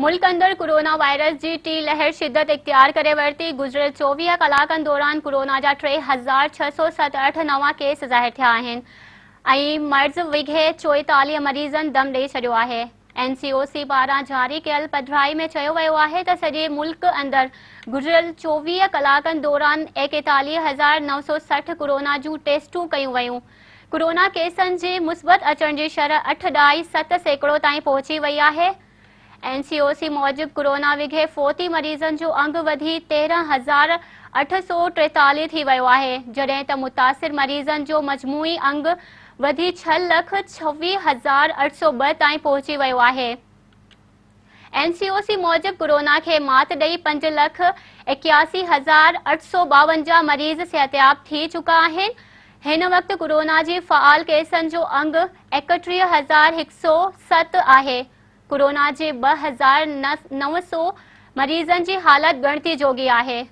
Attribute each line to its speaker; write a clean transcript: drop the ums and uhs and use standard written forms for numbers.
Speaker 1: मुल्क अंदर corona virus की टी लहर शिद्दत इख्तियार करे वरती। गुज़िरियल 24 कलाकनि दौरान कोरोना जा 3667 नवा केस ज़ाहिर थिया आहिनि ऐं मर्ज़ विघे 44 मरीज़न दम ॾेई छॾियो आहे। NCOC पारां जारी कयल पधिराई में चयो वियो आहे त सॼे मुल्क अंदर गुज़िरियल 24 कलाकनि दौरान 41,960 कोरोना जूं टेस्टूं कयूं वयूं। कोरोना केसनि जे मुस्बत अचण जी शरह 8.7% ताईं पहुची वई आहे। NCOC मूजिब कोरोना विघे 40 मरीज़न जो अंग वधी 13,843 थी वियो आहे, जॾहिं त मुतासिर मरीज़न जो मजमूई अंग वधी 6,26,802 ताईं पहुची वियो आहे। NCOC मूजिब कोरोना खे मात ॾेई 5,81,852 मरीज़ सिहतयाब थी चुका आहिनि। हिन वक़्तु कोरोना जी फ़ाल केसनि जो अंग 31,107 आहे। कोरोना जे 2,900 मरीज़न जी हालत ॻणती जोगी आहे।